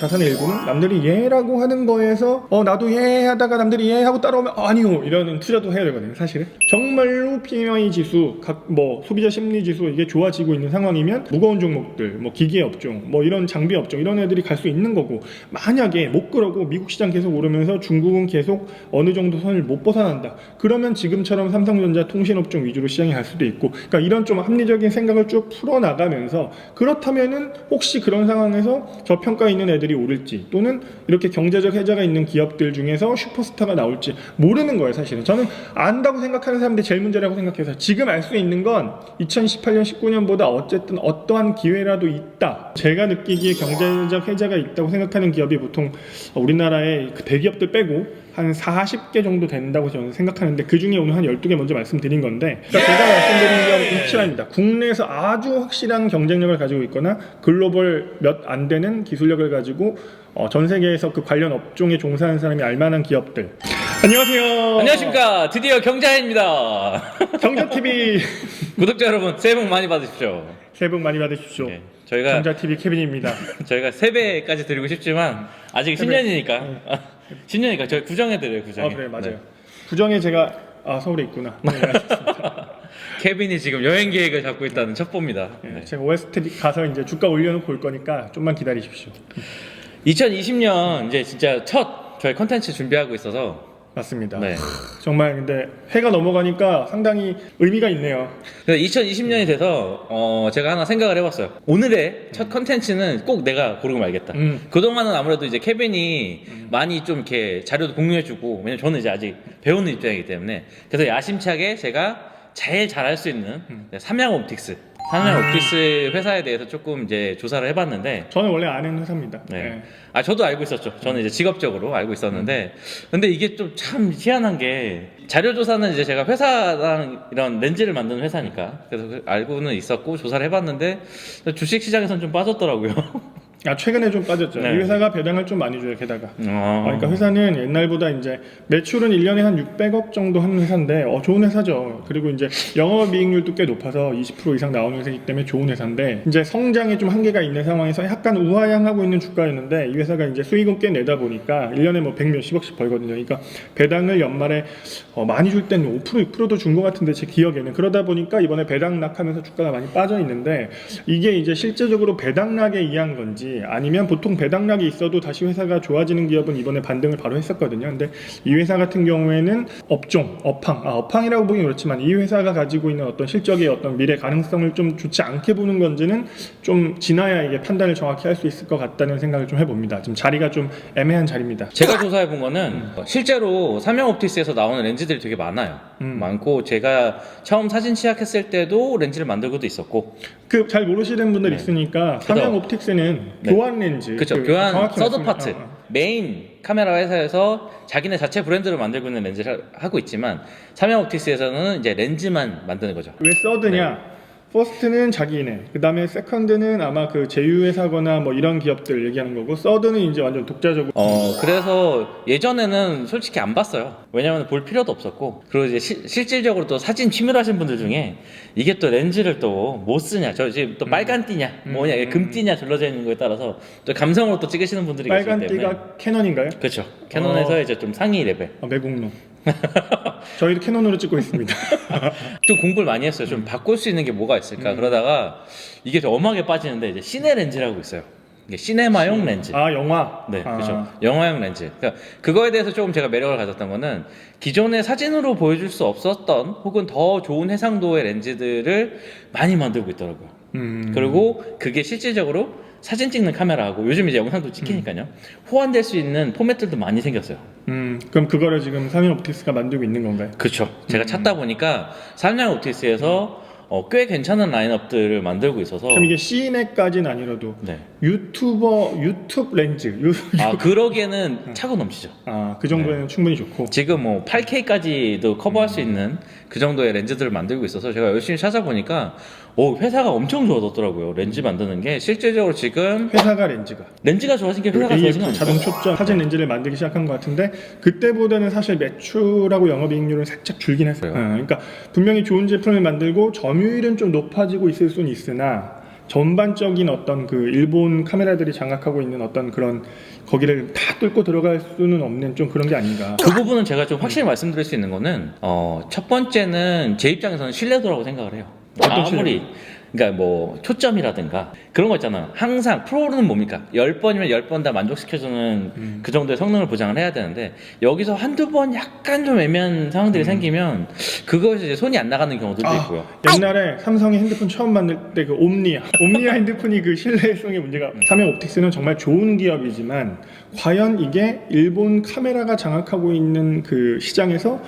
자산의 일부는 남들이 예라고 하는 거에서 나도 예 하다가 남들이 예 하고 따라오면 아니요 이러는 투자도 해야 되거든요. 사실은 정말로 PMI 지수 각 소비자 심리 지수 이게 좋아지고 있는 상황이면 무거운 종목들 기계 업종 이런 장비 업종 이런 애들이 갈 수 있는 거고, 만약에 못 그러고 미국 시장 계속 오르면서 중국은 계속 어느 정도 선을 못 벗어난다 그러면 지금처럼 삼성전자 통신업종 위주로 시장이 갈 수도 있고, 그러니까 이런 좀 합리적인 생각을 쭉 풀어나가면서, 그렇다면은 혹시 그런 상황에서 저평가 있는 애들이 오를지 또는 이렇게 경제적 혜자가 있는 기업들 중에서 슈퍼스타가 나올지 모르는 거예요. 사실은 저는 안다고 생각하는 사람들이 제일 문제라고 생각해서, 지금 알 수 있는 건 2018년 19년보다 어쨌든 어떠한 기회라도 있다. 제가 느끼기에 경제적 혜자가 있다고 생각하는 기업이 보통 우리나라의 그 대기업들 빼고 한 40개 정도 된다고 저는 생각하는데, 그 중에 오늘 한 12개 먼저 말씀드린 건데, 그러니까 제가 말씀드린 건 확실합니다. 국내에서 아주 확실한 경쟁력을 가지고 있거나 글로벌 몇 안 되는 기술력을 가지고 전 세계에서 그 관련 업종에 종사하는 사람이 알만한 기업들. 안녕하세요. 안녕하십니까. 드디어 경자입니다. 경자TV 구독자 여러분, 새해 복 많이 받으십시오. 새해 복 많이 받으십시오. 네, 저희가 경자TV 케빈입니다. 저희가 3배까지 드리고 싶지만 아직 10년이니까. 10년이니까 저희 구정해드려요. 구정해. 그래 맞아요. 네. 구정에 제가 서울에 있구나. 네, 알겠습니다. 케빈이 지금 여행 계획을 잡고 있다는 첩보입니다. 네. 제가 OST 가서 이제 주가 올려놓고 올 거니까 좀만 기다리십시오. 2020년 이제 진짜 첫 저희 컨텐츠 준비하고 있어서. 맞습니다. 네. 정말 근데 해가 넘어가니까 상당히 의미가 있네요. 2020년이 돼서 제가 하나 생각을 해봤어요. 오늘의 첫 컨텐츠는 꼭 내가 고르고 말겠다. 그동안은 아무래도 이제 케빈이 많이 좀 이렇게 자료도 공유해주고, 왜냐면 저는 이제 아직 배우는 입장이기 때문에, 그래서 야심차게 제가 제일 잘할 수 있는 삼양옵틱스 회사에 대해서 조금 이제 조사를 해봤는데, 저는 원래 아는 회사입니다. 네. 네. 저도 알고 있었죠. 저는 이제 직업적으로 알고 있었는데, 근데 이게 좀 참 희한한 게, 자료 조사는 이제 제가 회사랑 이런 렌즈를 만드는 회사니까 그래서 알고는 있었고 조사를 해봤는데 주식 시장에서는 좀 빠졌더라고요. 최근에 좀 빠졌죠. 네. 이 회사가 배당을 좀 많이 줘요, 게다가. 그러니까 회사는 옛날보다 이제 매출은 1년에 한 600억 정도 하는 회사인데, 좋은 회사죠. 그리고 이제 영업이익률도 꽤 높아서 20% 이상 나오는 회사이기 때문에 좋은 회사인데, 이제 성장에 좀 한계가 있는 상황에서 약간 우하향하고 있는 주가였는데, 이 회사가 이제 수익은 꽤 내다 보니까 1년에 100몇십억씩 벌거든요. 그러니까 배당을 연말에 많이 줄 때는 5% 6%도 준 것 같은데 제 기억에는. 그러다 보니까 이번에 배당락하면서 주가가 많이 빠져 있는데, 이게 이제 실제적으로 배당락에 의한 건지 아니면 보통 배당락이 있어도 다시 회사가 좋아지는 기업은 이번에 반등을 바로 했었거든요. 근데 이 회사 같은 경우에는 업황이라고 보긴 그렇지만, 이 회사가 가지고 있는 어떤 실적의 어떤 미래 가능성을 좀 좋지 않게 보는 건지는 좀 지나야 이게 판단을 정확히 할 수 있을 것 같다는 생각을 좀 해봅니다. 지금 자리가 좀 애매한 자리입니다. 제가 조사해 본 거는 실제로 삼양옵틱스에서 나오는 렌즈들이 되게 많아요. 많고, 제가 처음 사진 시작했을 때도 렌즈를 만들고도 있었고, 잘 모르시는 분들 있으니까 삼양옵틱스는 교환 렌즈, 그렇죠. 교환 서드 파트, 메인 카메라 회사에서 자기네 자체 브랜드를 만들고 있는 렌즈를 하고 있지만, 삼양옵틱스에서는 이제 렌즈만 만드는 거죠. 왜 서드냐? 퍼스트는 자기네, 그 다음에 세컨드는 아마 그 제휴회사거나 이런 기업들 얘기하는 거고, 서드는 이제 완전 독자적으로. 그래서 예전에는 솔직히 안 봤어요. 왜냐면 볼 필요도 없었고, 그리고 이제 실질적으로 또 사진 취미로 하신 분들 중에 이게 또 렌즈를 또 뭐 쓰냐, 저 지금 또 빨간 띠냐, 금띠냐 둘러져 있는 거에 따라서 또 감성으로 또 찍으시는 분들이 계시기 때문에. 빨간 띠가 캐논인가요? 그렇죠. 캐논에서 이제 좀 상위 레벨. 매국노. 저희도 캐논으로 찍고 있습니다. 좀 공부를 많이 했어요. 좀 바꿀 수 있는 게 뭐가 있을까. 그러다가 이게 좀 엄하게 빠지는데, 이제 시네 렌즈라고 있어요. 이게 시네마용 렌즈. 영화. 네, 그렇죠. 영화용 렌즈. 그러니까 그거에 대해서 조금 제가 매력을 가졌던 거는, 기존의 사진으로 보여줄 수 없었던 혹은 더 좋은 해상도의 렌즈들을 많이 만들고 있더라고요. 그리고 그게 실질적으로 사진 찍는 카메라하고, 요즘 이제 영상도 찍히니까요, 호환될 수 있는 포맷들도 많이 생겼어요. 그럼 그거를 지금 삼양옵틱스가 만들고 있는 건가요? 그렇죠. 제가 찾다 보니까 삼양옵틱스에서 꽤 괜찮은 라인업들을 만들고 있어서. 그럼 이게 시네까지는 아니라도 유튜브 렌즈. 그러기에는 차고 넘치죠. 그 정도에는 충분히 좋고. 지금 8K까지도 커버할 수 있는 그 정도의 렌즈들을 만들고 있어서 제가 열심히 찾아보니까 회사가 엄청 좋아졌더라고요. 렌즈 만드는 게 실질적으로 지금 렌즈가 좋아진 게 회사가 좋아진 거 아니에요? 자동 초점 사진 렌즈를 만들기 시작한 것 같은데, 그때보다는 사실 매출하고 영업이익률은 살짝 줄긴 했어요. 그러니까 분명히 좋은 제품을 만들고 점유율은 좀 높아지고 있을 수는 있으나, 전반적인 어떤 그 일본 카메라들이 장악하고 있는 어떤 그런 거기를 다 뚫고 들어갈 수는 없는 좀 그런 게 아닌가. 그 부분은 제가 좀 확실히 말씀드릴 수 있는 거는 첫 번째는 제 입장에서는 신뢰도라고 생각을 해요. 어떤 아무리 그러니까 뭐 초점이라든가 그런 거 있잖아. 항상 프로는 뭡니까? 10번이면 10번 다 만족시켜주는 그 정도의 성능을 보장을 해야 되는데 여기서 한두 번 약간 좀 애매한 상황들이 생기면 그거에서 이제 손이 안 나가는 경우들도 있고요. 옛날에 삼성이 핸드폰 처음 만들 때 그 옴니아 핸드폰이 그 신뢰성의 문제가 삼성 옵틱스는 정말 좋은 기업이지만 과연 이게 일본 카메라가 장악하고 있는 그 시장에서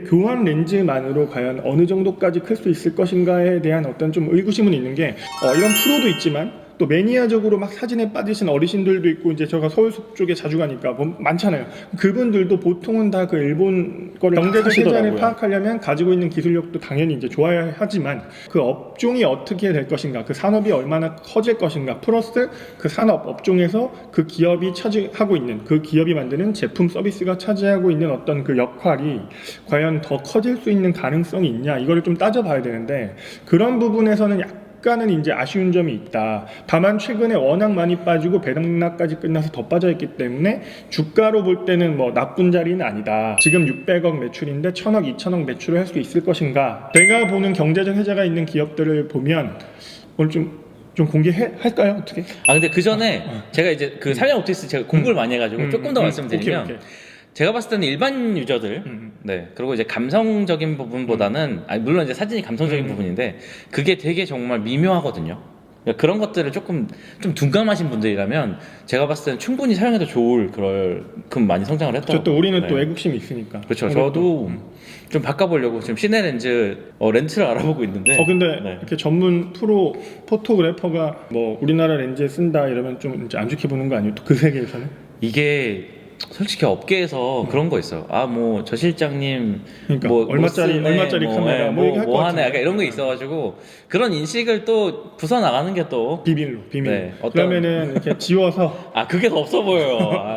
교환 렌즈만으로 과연 어느 정도까지 클 수 있을 것인가에 대한 어떤 좀 의구심은 있는 게 이런 프로도 있지만 또 매니아적으로 막 사진에 빠지신 어르신들도 있고 이제 제가 서울 쪽에 자주 가니까 많잖아요. 그분들도 보통은 다 그 일본 거를 경제적 세자를 파악하려면 가지고 있는 기술력도 당연히 이제 좋아야 하지만 그 업종이 어떻게 될 것인가, 그 산업이 얼마나 커질 것인가, 플러스 그 산업 업종에서 그 기업이 차지하고 있는 그 기업이 만드는 제품 서비스가 차지하고 있는 어떤 그 역할이 과연 더 커질 수 있는 가능성이 있냐 이거를 좀 따져봐야 되는데 그런 부분에서는 약간은 이제 아쉬운 점이 있다. 다만 최근에 워낙 많이 빠지고 배당락까지 끝나서 더 빠져있기 때문에 주가로 볼 때는 뭐 나쁜 자리는 아니다. 지금 600억 매출인데 1000억, 2000억 매출을 할 수 있을 것인가. 내가 보는 경제적 혜자가 있는 기업들을 보면 오늘 좀 공개할까요? 어떻게? 근데 그 전에 제가 이제 그 삼성 옵틱스 제가 공부를 많이 해가지고 조금 더 말씀드리면 오케이. 제가 봤을 때는 일반 유저들, 네, 그리고 이제 감성적인 부분보다는, 물론 이제 사진이 감성적인 부분인데, 그게 되게 정말 미묘하거든요. 그러니까 그런 것들을 조금 좀 둔감하신 분들이라면, 제가 봤을 때는 충분히 사용해도 좋을 그만큼 많이 성장을 했다고. 또 우리는 네. 또 애국심이 있으니까. 그렇죠. 저도 좀 바꿔보려고 지금 시내 렌즈 렌트를 알아보고 있는데. 근데 네. 이렇게 전문 프로 포토그래퍼가 뭐 우리나라 렌즈에 쓴다 이러면 좀 이제 안 좋게 보는 거 아니에요? 또 그 세계에서는? 이게 솔직히 업계에서 그런 거 있어요. 뭐 저 실장님 그러니까 뭐 얼마짜리 카메라 뭐 하네 약간 이런 거 있어가지고 그런 인식을 또 부숴 나가는 게 또 비밀로 네, 그러면은 이렇게 지워서 그게 더 없어 보여요.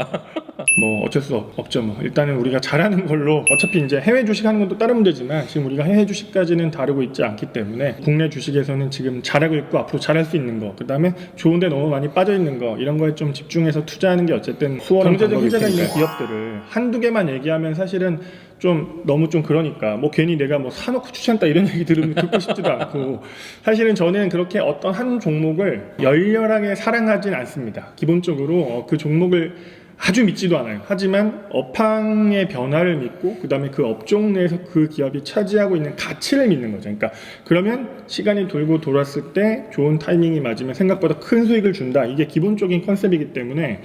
뭐 어쩔 수 없죠. 뭐 일단은 우리가 잘하는 걸로 어차피 이제 해외 주식하는 건 또 다른 문제지만 지금 우리가 해외 주식까지는 다루고 있지 않기 때문에 국내 주식에서는 지금 잘하고 있고 앞으로 잘할 수 있는 거, 그다음에 좋은데 너무 많이 빠져 있는 거 이런 거에 좀 집중해서 투자하는 게 어쨌든 수월한 경제적 혜자가 있는 기업들을 한두 개만 얘기하면 사실은 좀 너무 좀 그러니까 뭐 괜히 내가 뭐 사놓고 추천했다 이런 얘기 들으면 듣고 싶지도 않고 사실은 저는 그렇게 어떤 한 종목을 열렬하게 사랑하진 않습니다. 기본적으로 그 종목을 아주 믿지도 않아요. 하지만 업황의 변화를 믿고 그 다음에 그 업종 내에서 그 기업이 차지하고 있는 가치를 믿는 거죠. 그러니까 그러면 시간이 돌고 돌았을 때 좋은 타이밍이 맞으면 생각보다 큰 수익을 준다. 이게 기본적인 컨셉이기 때문에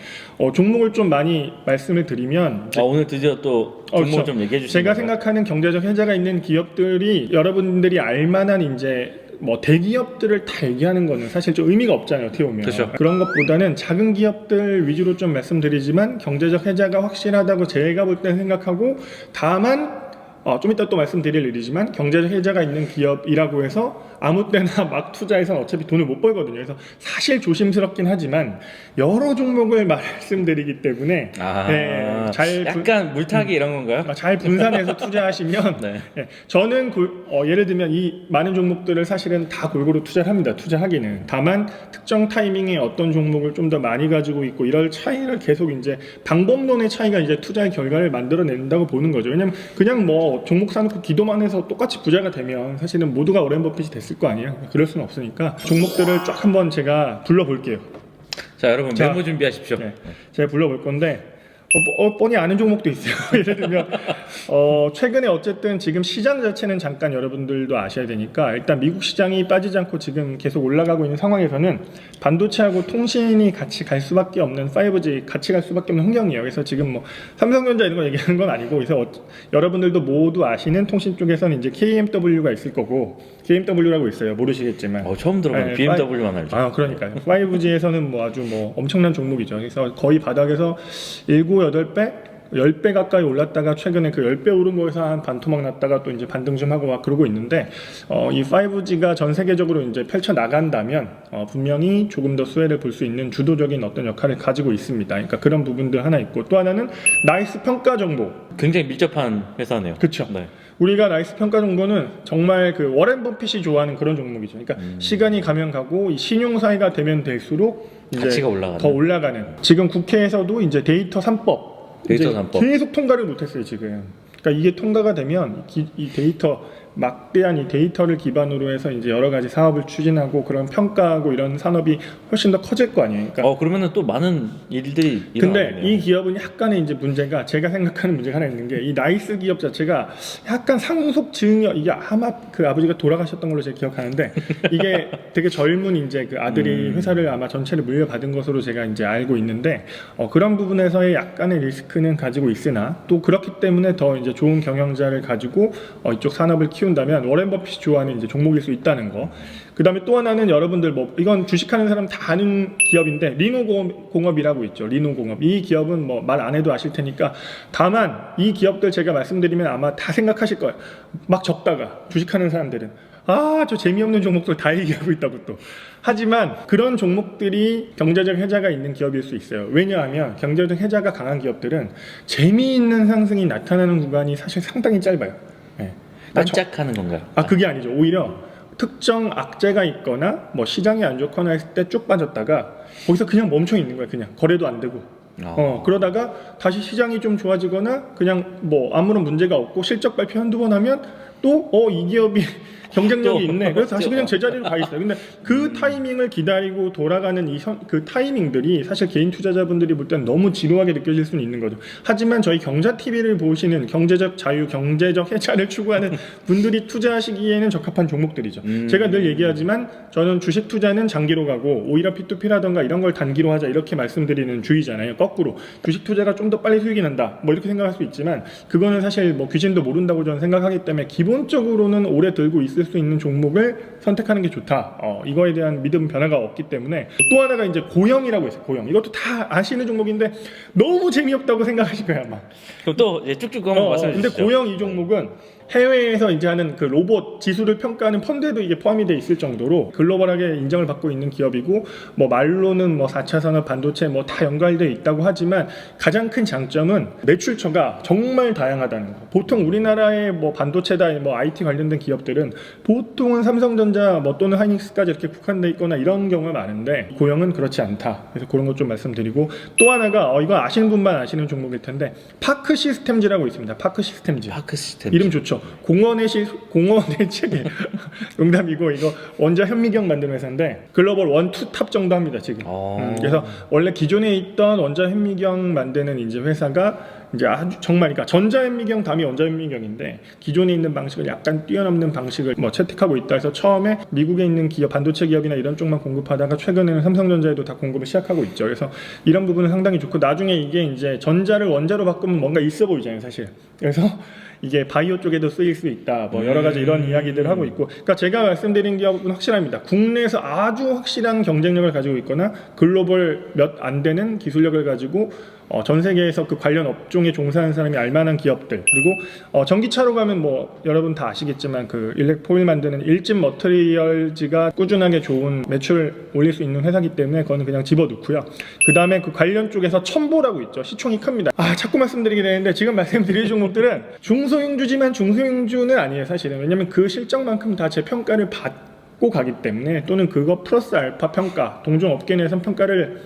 종목을 좀 많이 말씀을 드리면 오늘 드디어 또 종목을 좀 얘기해 주시죠. 제가 생각하는 경제적 혜자가 있는 기업들이 여러분들이 알만한 이제 뭐 대기업들을 다 얘기하는 거는 사실 좀 의미가 없잖아요. 어떻게 보면 그렇죠. 그런 것보다는 작은 기업들 위주로 좀 말씀드리지만 경제적 혜자가 확실하다고 제가 볼 때 생각하고 다만 좀 이따 또 말씀드릴 일이지만 경제적 혜자가 있는 기업이라고 해서 아무 때나 막 투자해서는 어차피 돈을 못 벌거든요. 그래서 사실 조심스럽긴 하지만 여러 종목을 말씀드리기 때문에 약간 물타기 이런 건가요? 잘 분산해서 투자하시면 네. 저는 예를 들면 이 많은 종목들을 사실은 다 골고루 투자를 합니다. 투자하기는. 다만 특정 타이밍에 어떤 종목을 좀 더 많이 가지고 있고 이럴 차이를 계속 이제 방법론의 차이가 이제 투자의 결과를 만들어낸다고 보는 거죠. 왜냐면 그냥 뭐 종목 사놓고 기도만 해서 똑같이 부자가 되면 사실은 모두가 오렌 버핏이 됐을 거 아니에요. 그럴 수는 없으니까 종목들을 쫙 한번 제가 불러볼게요. 자, 여러분 메모 준비하십시오. 네, 제가 불러볼 건데 뻔히 아는 종목도 있어요. 예를 들면 최근에 어쨌든 지금 시장 자체는 잠깐 여러분들도 아셔야 되니까 일단 미국 시장이 빠지지 않고 지금 계속 올라가고 있는 상황에서는 반도체하고 통신이 같이 갈 수밖에 없는 5G 같이 갈 수밖에 없는 환경이에요. 그래서 지금 뭐 삼성전자 이런 거 얘기하는 건 아니고 그래서 여러분들도 모두 아시는 통신 쪽에서는 이제 KMW가 있을 거고 KMW라고 있어요. 모르시겠지만 처음 들어봐요. BMW만 알죠. 그러니까요. 5G에서는 뭐 아주 뭐 엄청난 종목이죠. 그래서 거의 바닥에서 8배, 10배 가까이 올랐다가 최근에 그 10배 오른 거에서 한 반토막 났다가 또 이제 반등 좀 하고 막 그러고 있는데 이 5G가 전 세계적으로 이제 펼쳐 나간다면 분명히 조금 더 수혜를 볼 수 있는 주도적인 어떤 역할을 가지고 있습니다. 그러니까 그런 부분들 하나 있고 또 하나는 나이스 평가 정보. 굉장히 밀접한 회사네요. 그렇죠. 네. 우리가 나이스 평가 정도는 정말 그 워렌 버핏이 좋아하는 그런 종목이죠. 그러니까 시간이 가면 가고 이 신용사회가 되면 될수록 이제 가치가 올라가는. 더 올라가는. 지금 국회에서도 이제 데이터 3법 데이터 이제 3법. 계속 통과를 못했어요 지금. 그러니까 이게 통과가 되면 이 데이터 막대한 이 데이터를 기반으로 해서 이제 여러 가지 사업을 추진하고 그런 평가하고 이런 산업이 훨씬 더 커질 거 아니에요. 그러니까 그러면은 또 많은 일들이 근데 일어나겠네요. 이 기업은 약간의 이제 문제가 제가 생각하는 문제가 하나 있는 게 이 나이스 기업 자체가 약간 상속 증여 이게 아마 그 아버지가 돌아가셨던 걸로 제가 기억하는데 이게 되게 젊은 이제 그 아들이 회사를 아마 전체를 물려받은 것으로 제가 이제 알고 있는데 그런 부분에서의 약간의 리스크는 가지고 있으나 또 그렇기 때문에 더 이제 좋은 경영자를 가지고 이쪽 산업을 키운다면 워렌 버핏이 좋아하는 이제 종목일 수 있다는 거. 그 다음에 또 하나는 여러분들 뭐 이건 주식하는 사람 다 아는 기업인데 리노공업이라고 있죠. 리노공업. 이 기업은 뭐 말 안 해도 아실 테니까 다만 이 기업들 제가 말씀드리면 아마 다 생각하실 거예요. 막 적다가 주식하는 사람들은 저 재미없는 종목들 다 얘기하고 있다고 또. 하지만 그런 종목들이 경제적 혜자가 있는 기업일 수 있어요. 왜냐하면 경제적 혜자가 강한 기업들은 재미있는 상승이 나타나는 구간이 사실 상당히 짧아요. 네. 반짝하는 건가요? 그게 아니죠. 오히려 특정 악재가 있거나 뭐 시장이 안 좋거나 했을 때 쭉 빠졌다가 거기서 그냥 멈춰 있는 거예요. 그냥 거래도 안 되고. 그러다가 다시 시장이 좀 좋아지거나 그냥 뭐 아무런 문제가 없고 실적 발표 한두 번 하면 또 이 기업이 경쟁력이 있네. 그래서 다시 그냥 제자리로 가 있어요. 근데 그 타이밍을 기다리고 돌아가는 그 타이밍들이 사실 개인 투자자분들이 볼 때는 너무 지루하게 느껴질 수는 있는 거죠. 하지만 저희 경자TV를 보시는 경제적 자유, 경제적 혜자를 추구하는 분들이 투자하시기에는 적합한 종목들이죠. 제가 늘 얘기하지만 저는 주식 투자는 장기로 가고 오히려 P2P라던가 이런 걸 단기로 하자 이렇게 말씀드리는 주의잖아요. 거꾸로 주식 투자가 좀 더 빨리 수익이 난다 뭐 이렇게 생각할 수 있지만 그거는 사실 뭐 귀신도 모른다고 저는 생각하기 때문에 기본적으로는 오래 들고 있을 수 있는 종목을 선택하는 게 좋다. 이거에 대한 믿음 변화가 없기 때문에 또 하나가 이제 고영이라고 있어요. 고영. 이것도 다 아시는 종목인데 너무 재미없다고 생각하실 거예요 아마. 그럼 또 이제 쭉쭉 한번 말씀해 주시죠. 근데 고영 이 종목은 해외에서 이제 하는 그 로봇 지수를 평가하는 펀드에도 이게 포함이 돼 있을 정도로 글로벌하게 인정을 받고 있는 기업이고 뭐 말로는 뭐 4차 산업 반도체 뭐 다 연관되어 있다고 하지만 가장 큰 장점은 매출처가 정말 다양하다는 거. 보통 우리나라의 뭐 반도체다 뭐 IT 관련된 기업들은 보통은 삼성전자 뭐 또는 하이닉스까지 이렇게 국한돼 있거나 이런 경우가 많은데 고영은 그렇지 않다. 그래서 그런 것 좀 말씀드리고 또 하나가 이거 아시는 분만 아시는 종목일 텐데 파크 시스템즈라고 있습니다. 파크 시스템즈. 파크 시스템. 이름 좋죠. 공원의 체계. 농담이고 이거 원자 현미경 만드는 회사인데 글로벌 1, 2 탑 정도 합니다 지금. 그래서 원래 기존에 있던 원자 현미경 만드는 이제 회사가 이제 아주 정말 그러니까 전자 현미경 다음이 원자 현미경인데 기존에 있는 방식을 약간 뛰어넘는 방식을 뭐 채택하고 있다 해서 처음에 미국에 있는 기업 반도체 기업이나 이런 쪽만 공급하다가 최근에는 삼성전자에도 다 공급을 시작하고 있죠. 그래서 이런 부분은 상당히 좋고 나중에 이게 이제 전자를 원자로 바꾸면 뭔가 있어 보이잖아요 사실. 그래서 이게 바이오 쪽에도 쓰일 수 있다. 뭐 여러 가지 이런 이야기들을 하고 있고. 그러니까 제가 말씀드린 기업은 확실합니다. 국내에서 아주 확실한 경쟁력을 가지고 있거나 글로벌 몇 안 되는 기술력을 가지고 전 세계에서 그 관련 업종에 종사하는 사람이 알만한 기업들 그리고 전기차로 가면 뭐 여러분 다 아시겠지만 그 일렉포일 만드는 일진 머터리얼즈가 꾸준하게 좋은 매출 올릴 수 있는 회사기 때문에 그거는 그냥 집어넣고요. 그 다음에 그 관련 쪽에서 첨보라고 있죠. 시총이 큽니다. 자꾸 말씀드리게 되는데 지금 말씀드릴 종목들은 중소형주지만 중소형주는 아니에요 사실은. 왜냐면 그 실적만큼 다 제 평가를 받고 가기 때문에 또는 그거 플러스 알파 평가 동종 업계 내에서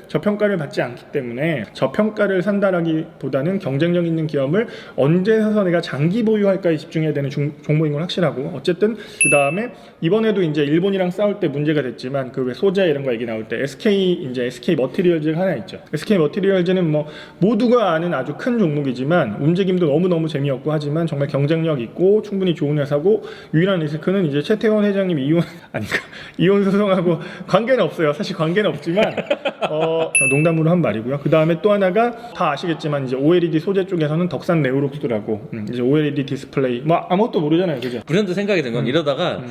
저평가를 받지 않기 때문에 저평가를 산다라기보다는 경쟁력 있는 기업을 언제 사서 내가 장기 보유할까에 집중해야 되는 종목인 건 확실하고 어쨌든 그 다음에 이번에도 이제 일본이랑 싸울 때 문제가 됐지만 그 왜 소재 이런 거 얘기 나올 때 SK 머티리얼즈가 하나 있죠. SK 머티리얼즈는 뭐 모두가 아는 아주 큰 종목이지만 움직임도 너무너무 재미없고 하지만 정말 경쟁력 있고 충분히 좋은 회사고 유일한 리스크는 이제 최태원 회장님 이혼 소송하고 관계는 없어요. 사실 관계는 없지만 농담으로 한 말이고요. 그 다음에 또 하나가 다 아시겠지만 이제 OLED 소재 쪽에서는 덕산 네오록스라고 이제 OLED 디스플레이 뭐 아무것도 모르잖아요, 그죠? 브랜드 생각이 든 건 이러다가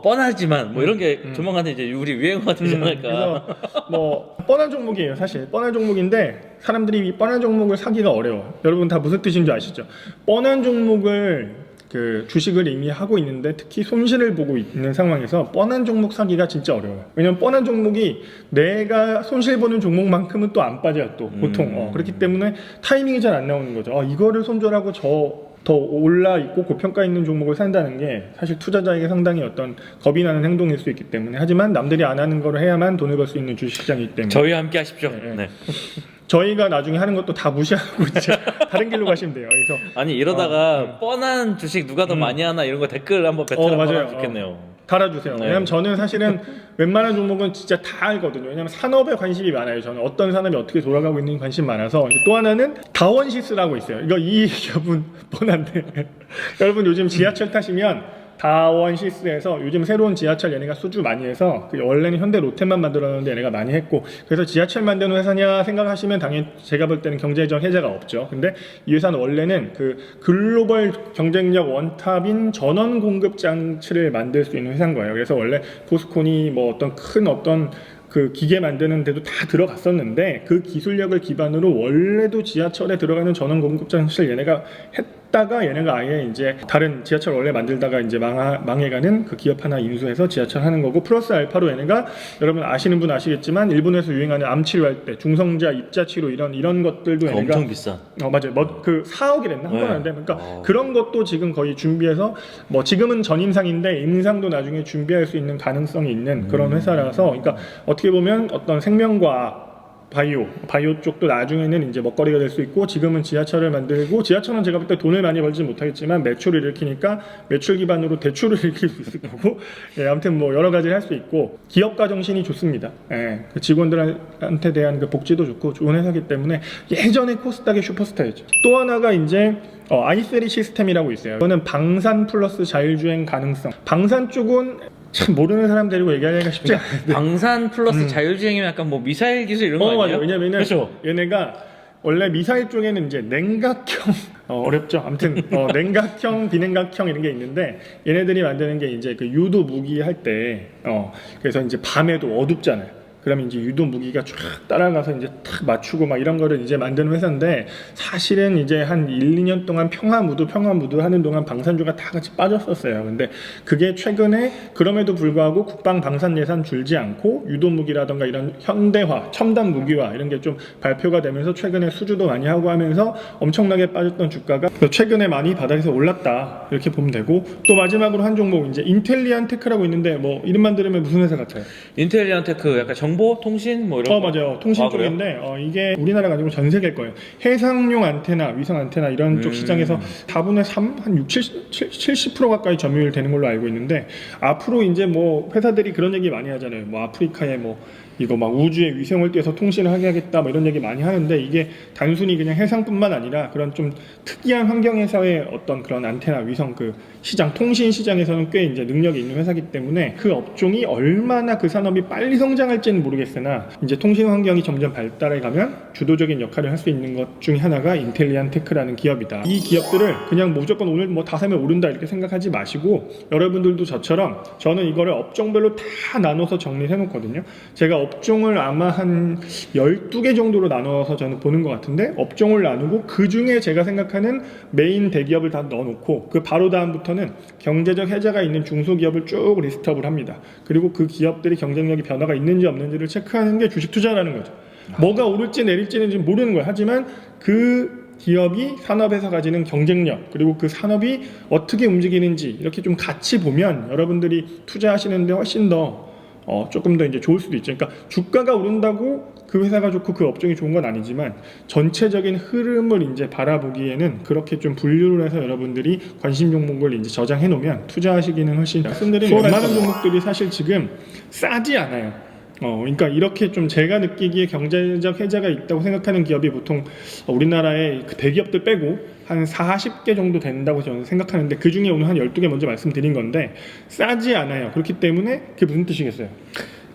뻔하지만 뭐 이런 게 조만간 이제 우리 유행어가 되지 않을까. 그래서 뭐 뻔한 종목이에요, 사실 뻔한 종목인데 사람들이 이 뻔한 종목을 사기가 어려워. 여러분 다 무슨 뜻인 줄 아시죠? 뻔한 종목을 그 주식을 이미 하고 있는데 특히 손실을 보고 있는 상황에서 뻔한 종목 사기가 진짜 어려워요. 왜냐면 뻔한 종목이 내가 손실 보는 종목만큼은 또 안 빠져요. 또 보통 그렇기 때문에 타이밍이 잘 안 나오는 거죠. 이거를 손절하고 저 더 올라 있고 고평가 있는 종목을 산다는 게 사실 투자자에게 상당히 어떤 겁이 나는 행동일 수 있기 때문에, 하지만 남들이 안 하는 거를 해야만 돈을 벌 수 있는 주식시장이기 때문에 저희와 함께 하십시오. 네. 네. 저희가 나중에 하는 것도 다 무시하고 이제 다른 길로 가시면 돼요. 그래서 아니 이러다가 뻔한 주식 누가 더 많이 하나 이런 거 댓글 한번 배틀 한번 하면 좋겠네요. 달아주세요. 네. 왜냐면 저는 사실은 웬만한 종목은 진짜 다 알거든요. 왜냐면 산업에 관심이 많아요. 저는 어떤 산업이 어떻게 돌아가고 있는지 관심 많아서. 또 하나는 다원시스라고 있어요. 이 기업은 뻔한데 여러분 요즘 지하철 타시면 다원시스에서 요즘 새로운 지하철 얘네가 수주 많이 해서 원래는 현대 롯데만 만들었는데 얘네가 많이 했고, 그래서 지하철 만드는 회사냐 생각하시면 당연히 제가 볼 때는 경제적 해자가 없죠. 근데 이 회사는 원래는 그 글로벌 경쟁력 원탑인 전원 공급 장치를 만들 수 있는 회사인 거예요. 그래서 원래 포스콘이 뭐 어떤 큰 어떤 그 기계 만드는 데도 다 들어갔었는데, 그 기술력을 기반으로 원래도 지하철에 들어가는 전원 공급 장치를 얘네가 했다가 얘네가 아예 이제 다른 지하철 원래 만들다가 이제 망해가는 그 기업 하나 인수해서 지하철 하는 거고, 플러스 알파로 얘네가 여러분 아시는 분 아시겠지만 일본에서 유행하는 암 치료할 때 중성자 입자 치료 이런 것들도 얘네가 엄청 비싼. 맞아요. 뭐 그 4억이랬나 한 네. 건 안 돼. 그러니까 그런 것도 지금 거의 준비해서 뭐 지금은 전임상인데 임상도 나중에 준비할 수 있는 가능성이 있는 그런 회사라서, 그러니까 어떻게 보면 어떤 생명과학 바이오 쪽도 나중에는 이제 먹거리가 될 수 있고, 지금은 지하철을 만들고, 지하철은 제가 볼 때 돈을 많이 벌지 못하겠지만 매출을 일으키니까 매출 기반으로 대출을 일으킬 수 있을 거고, 예, 아무튼 뭐 여러 가지를 할 수 있고, 기업가 정신이 좋습니다. 예, 그 직원들한테 대한 그 복지도 좋고 좋은 회사기 때문에 예전에 코스닥의 슈퍼스타였죠. 또 하나가 이제 i3 시스템이라고 있어요. 이거는 방산 플러스 자율주행 가능성. 방산 쪽은 참 모르는 사람 데리고 얘기하기가 쉽지 않은데, 방산 플러스 자율주행이면 약간 뭐 미사일 기술 이런 거 아니에요? 맞아요. 왜냐면은 그렇죠? 얘네가 원래 미사일 쪽에는 이제 냉각형 어렵죠. 아무튼 냉각형, 비냉각형 이런 게 있는데, 얘네들이 만드는 게 이제 그 유도 무기 할 때 그래서 이제 밤에도 어둡잖아요. 그러면 이제 유도 무기가 쫙 따라가서 이제 탁 맞추고 막 이런 거를 이제 만드는 회사인데, 사실은 이제 한 1, 2년 동안 평화무드 하는 동안 방산주가 다 같이 빠졌었어요. 근데 그게 최근에 그럼에도 불구하고 국방 방산 예산 줄지 않고 유도 무기라던가 이런 현대화, 첨단 무기화 이런 게 좀 발표가 되면서 최근에 수주도 많이 하고 하면서 엄청나게 빠졌던 주가가 최근에 많이 바닥에서 올랐다, 이렇게 보면 되고, 또 마지막으로 한 종목 이제 인텔리안테크라고 있는데, 뭐 이름만 들으면 무슨 회사 같아요? 인텔리안테크 약간 정보 통신 뭐 이런 거. 맞아요. 통신 쪽인데 이게 우리나라가 아니고 전 세계일 거예요. 해상용 안테나, 위성 안테나 이런 쪽 시장에서 4분의 3, 한 70% 가까이 점유율 되는 걸로 알고 있는데, 앞으로 이제 뭐 회사들이 그런 얘기 많이 하잖아요. 뭐 아프리카에 뭐 이거 막 우주에 위성을 띄워서 통신을 하게 하겠다 뭐 이런 얘기 많이 하는데, 이게 단순히 그냥 해상뿐만 아니라 그런 좀 특이한 환경에서의 어떤 그런 안테나, 위성 그 시장, 통신 시장에서는 꽤 이제 능력이 있는 회사기 때문에 그 업종이 얼마나 그 산업이 빨리 성장할지는 모르겠으나, 이제 통신 환경이 점점 발달해 가면 주도적인 역할을 할 수 있는 것 중에 하나가 인텔리안테크라는 기업이다. 이 기업들을 그냥 무조건 오늘 뭐 다 사면 오른다 이렇게 생각하지 마시고, 여러분들도 저처럼 저는 이거를 업종별로 다 나눠서 정리해 놓거든요. 제가 업종을 아마 한 12개 정도로 나눠서 저는 보는 것 같은데, 업종을 나누고 그 중에 제가 생각하는 메인 대기업을 다 넣어놓고, 그 바로 다음부터는 경제적 해자가 있는 중소기업을 쭉 리스트업을 합니다. 그리고 그 기업들이 경쟁력이 변화가 있는지 없는지를 체크하는 게 주식 투자라는 거죠. 뭐가 오를지 내릴지는 지금 모르는 거예요. 하지만 그 기업이 산업에서 가지는 경쟁력, 그리고 그 산업이 어떻게 움직이는지 이렇게 좀 같이 보면 여러분들이 투자하시는데 훨씬 더 조금 더 이제 좋을 수도 있죠. 그러니까 주가가 오른다고 그 회사가 좋고 그 업종이 좋은 건 아니지만, 전체적인 흐름을 이제 바라보기에는 그렇게 좀 분류를 해서 여러분들이 관심 종목을 이제 저장해 놓으면 투자하시기는 훨씬 말씀드린 웬만한 종목들이 사실 지금 싸지 않아요. 그러니까 이렇게 좀 제가 느끼기에 경제적 해자가 있다고 생각하는 기업이 보통 우리나라의 그 대기업들 빼고 한 40개 정도 된다고 저는 생각하는데, 그 중에 오늘 한 12개 먼저 말씀드린 건데 싸지 않아요. 그렇기 때문에 그게 무슨 뜻이겠어요?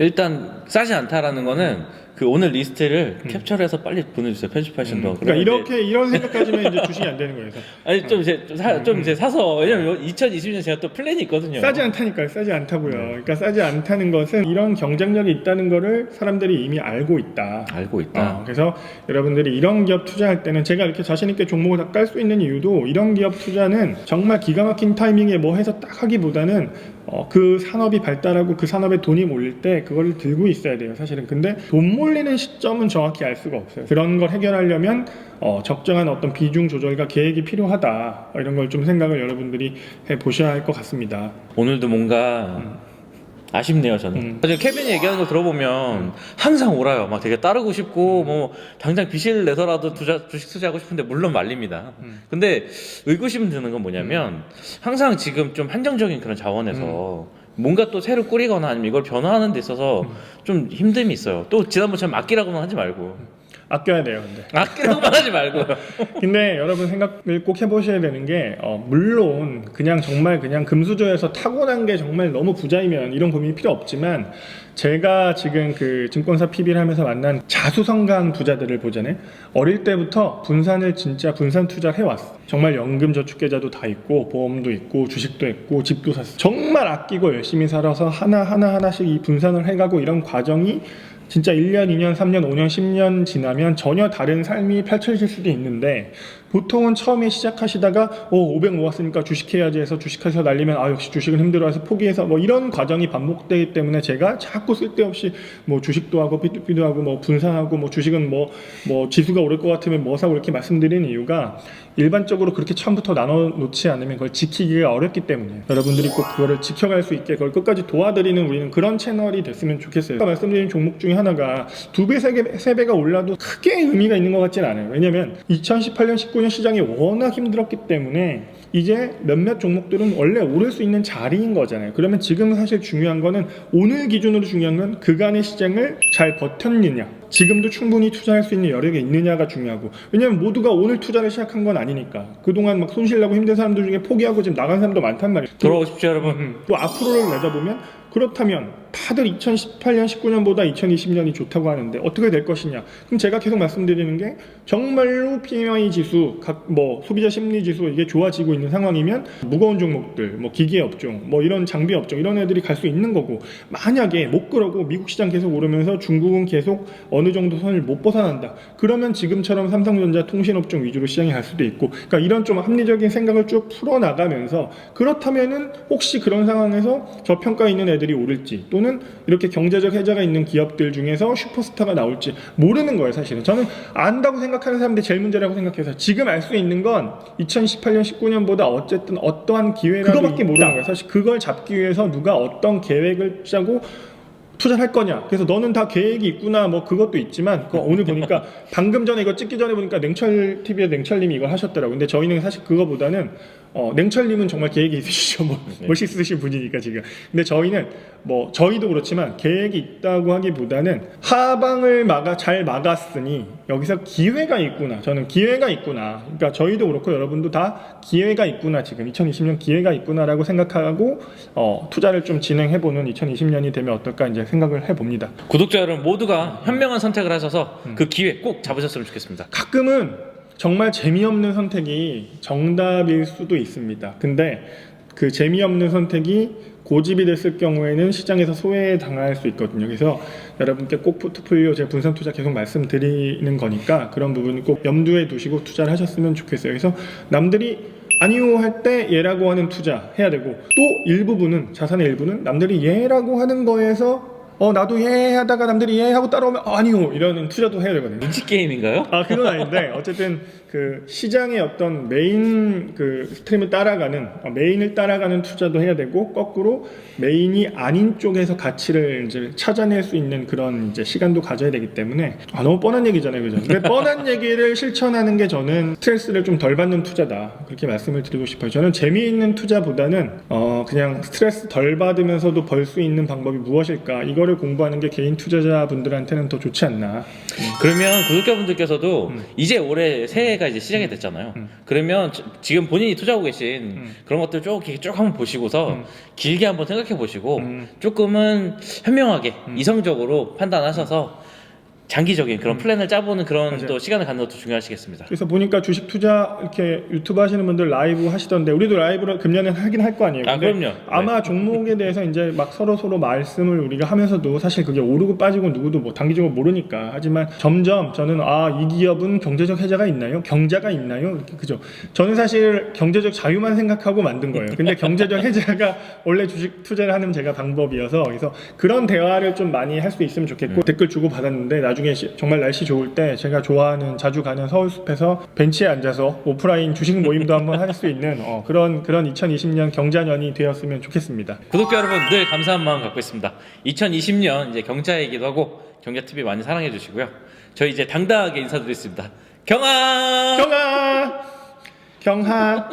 일단 싸지 않다라는 거는 그 오늘 리스트를 캡처해서 빨리 보내주세요. 편집하신 거. 그러니까 이렇게 이런 생각까지면 이제 주식이 안 되는 거예요. 아니 좀 이제 사서, 왜냐면 2020년 제가 또 플랜이 있거든요. 싸지 않다니까요. 싸지 않다고요. 그러니까 싸지 않다는 것은 이런 경쟁력이 있다는 거를 사람들이 이미 알고 있다. 그래서 여러분들이 이런 기업 투자할 때는, 제가 이렇게 자신 있게 종목을 다 깔 수 있는 이유도, 이런 기업 투자는 정말 기가 막힌 타이밍에 뭐 해서 딱 하기보다는 그 산업이 발달하고 그 산업에 돈이 몰릴 때 그걸 들고 있어야 돼요, 사실은. 근데 돈 올리는 시점은 정확히 알 수가 없어요. 그런 걸 해결하려면 적정한 어떤 비중 조절과 계획이 필요하다. 이런 걸 좀 생각을 여러분들이 해보셔야 할 것 같습니다. 오늘도 뭔가 아쉽네요 저는. 사실 케빈이 얘기하는 거 들어보면 항상 옳아요. 막 되게 따르고 싶고 뭐 당장 빚을 내서라도 주식 투자하고 싶은데 물론 말립니다. 근데 의구심 드는 건 뭐냐면 항상 지금 좀 한정적인 그런 자원에서 뭔가 또 새로 꾸리거나 아니면 이걸 변화하는 데 있어서 좀 힘듦이 있어요. 또 지난번처럼 아끼라고만 하지 말고. 아껴야 돼요, 근데. 아끼라고만 하지 말고요. 근데 여러분 생각을 꼭 해보셔야 되는 게 물론 그냥 정말 그냥 금수저에서 타고난 게 정말 너무 부자이면 이런 고민이 필요 없지만 제가 지금 그 증권사 PB를 하면서 만난 자수성가한 부자들을 보잖아요. 어릴 때부터 분산을 진짜 분산 투자를 해왔어. 정말 연금저축계좌도 다 있고 보험도 있고 주식도 있고 집도 샀어. 정말 아끼고 열심히 살아서 하나씩 이 분산을 해가고 이런 과정이 진짜 1년, 2년, 3년, 5년, 10년 지나면 전혀 다른 삶이 펼쳐질 수도 있는데 보통은 처음에 시작하시다가 500 모았으니까 주식해야지 해서 주식해서 날리면 역시 주식은 힘들어서 포기해서 뭐 이런 과정이 반복되기 때문에 제가 자꾸 쓸데없이 뭐 주식도 하고 P2P도 하고 뭐 분산하고 뭐 주식은 뭐 지수가 오를 것 같으면 뭐 사고 이렇게 말씀드리는 이유가 일반적으로 그렇게 처음부터 나눠 놓지 않으면 그걸 지키기가 어렵기 때문이에요. 여러분들이 꼭 그거를 지켜갈 수 있게 그걸 끝까지 도와드리는 우리는 그런 채널이 됐으면 좋겠어요. 아까 말씀드린 종목 중에 하나가 2배, 3배가 올라도 크게 의미가 있는 것 같지는 않아요. 왜냐면 2018년, 19년 시장이 워낙 힘들었기 때문에 이제 몇몇 종목들은 원래 오를 수 있는 자리인 거잖아요. 그러면 지금 사실 중요한 거는 오늘 기준으로 중요한 건 그간의 시장을 잘 버텼느냐, 지금도 충분히 투자할 수 있는 여력이 있느냐가 중요하고, 왜냐면 모두가 오늘 투자를 시작한 건 아니니까 그동안 막 손실나고 힘든 사람들 중에 포기하고 지금 나간 사람도 많단 말이에요. 돌아오십시오 여러분. 또 앞으로를 내다보면 그렇다면 다들 2018년, 19년보다 2020년이 좋다고 하는데 어떻게 될 것이냐? 그럼 제가 계속 말씀드리는 게 정말로 PMI 지수, 소비자 심리 지수 이게 좋아지고 있는 상황이면 무거운 종목들, 기계 업종, 이런 장비 업종 이런 애들이 갈 수 있는 거고, 만약에 못 그러고 미국 시장 계속 오르면서 중국은 계속 어느 정도 선을 못 벗어난다. 그러면 지금처럼 삼성전자 통신업종 위주로 시장이 갈 수도 있고, 그러니까 이런 좀 합리적인 생각을 쭉 풀어 나가면서 그렇다면은 혹시 그런 상황에서 저평가 있는 애들이 오를지 또는 이렇게 경제적 혜자가 있는 기업들 중에서 슈퍼스타가 나올지 모르는 거예요. 사실은 저는 안다고 생각하는 사람들이 제일 문제라고 생각해서 지금 알 수 있는 건 2018년 19년보다 어쨌든 어떠한 기회가 그거밖에 모르는 거예요. 사실 그걸 잡기 위해서 누가 어떤 계획을 짜고 투자할 거냐. 그래서 너는 다 계획이 있구나. 그것도 있지만 오늘 보니까 방금 전에 이거 찍기 전에 보니까 냉철 TV에 냉철님이 이걸 하셨더라고요. 근데 저희는 사실 그거보다는 냉철님은 정말 계획이 있으시죠. 멋있으신 분이니까 지금. 근데 저희는 저희도 그렇지만 계획이 있다고 하기보다는 하방을 잘 막았으니 여기서 기회가 있구나. 저는 기회가 있구나. 그러니까 저희도 그렇고 여러분도 다 기회가 있구나. 지금 2020년 기회가 있구나라고 생각하고 투자를 좀 진행해보는 2020년이 되면 어떨까 이제 생각을 해봅니다. 구독자 여러분 모두가 현명한 선택을 하셔서 그 기회 꼭 잡으셨으면 좋겠습니다. 가끔은 정말 재미없는 선택이 정답일 수도 있습니다. 근데 그 재미없는 선택이 고집이 됐을 경우에는 시장에서 소외당할 수 있거든요. 그래서 여러분께 꼭 포트폴리오 제 분산 투자 계속 말씀드리는 거니까 그런 부분을 꼭 염두에 두시고 투자를 하셨으면 좋겠어요. 그래서 남들이 아니요 할 때 얘라고 하는 투자 해야 되고, 또 일부분은 자산의 일부는 남들이 얘라고 하는 거에서 나도 예 하다가 남들이 예 하고 따라오면 아니요 이러는 투자도 해야 되거든요. 눈치 게임인가요? 그건 아닌데 어쨌든 그 시장의 어떤 메인 그 스트림을 따라가는 메인을 따라가는 투자도 해야 되고, 거꾸로 메인이 아닌 쪽에서 가치를 이제 찾아낼 수 있는 그런 이제 시간도 가져야 되기 때문에 너무 뻔한 얘기잖아요, 그죠? 근데 뻔한 얘기를 실천하는 게 저는 스트레스를 좀 덜 받는 투자다 그렇게 말씀을 드리고 싶어요. 저는 재미있는 투자보다는 그냥 스트레스 덜 받으면서도 벌 수 있는 방법이 무엇일까, 이거를 공부하는 게 개인 투자자분들한테는 더 좋지 않나. 그러면 구독자분들께서도 이제 올해 새해가 이제 시작이 됐잖아요. 그러면 지금 본인이 투자하고 계신 그런 것들 쭉 한번 보시고서 길게 한번 생각해 보시고 조금은 현명하게 이성적으로 판단하셔서 장기적인 그런 플랜을 짜보는 그런 맞아요. 또 시간을 갖는 것도 중요하시겠습니다. 그래서 보니까 주식 투자 이렇게 유튜브 하시는 분들 라이브 하시던데 우리도 라이브를 금년에 하긴 할 거 아니에요. 근데 그럼요. 아마 종목에 대해서 이제 막 서로 말씀을 우리가 하면서도 사실 그게 오르고 빠지고 누구도 단기적으로 모르니까, 하지만 점점 저는 이 기업은 경제적 혜자가 있나요? 경자가 있나요? 이렇게, 그죠? 저는 사실 경제적 자유만 생각하고 만든 거예요. 근데 경제적 혜자가 원래 주식 투자를 하는 제가 방법이어서, 그래서 그런 대화를 좀 많이 할 수 있으면 좋겠고 댓글 주고 받았는데 나중에 정말 날씨 좋을 때 제가 좋아하는 자주 가는 서울숲에서 벤치에 앉아서 오프라인 주식 모임도 한번 할 수 있는 그런 2020년 경자년이 되었으면 좋겠습니다. 구독자 여러분 늘 감사한 마음 갖고 있습니다. 2020년 이제 경자이기도 하고 경자TV 많이 사랑해 주시고요. 저희 이제 당당하게 인사드리겠습니다. 경하! 경하! 경하!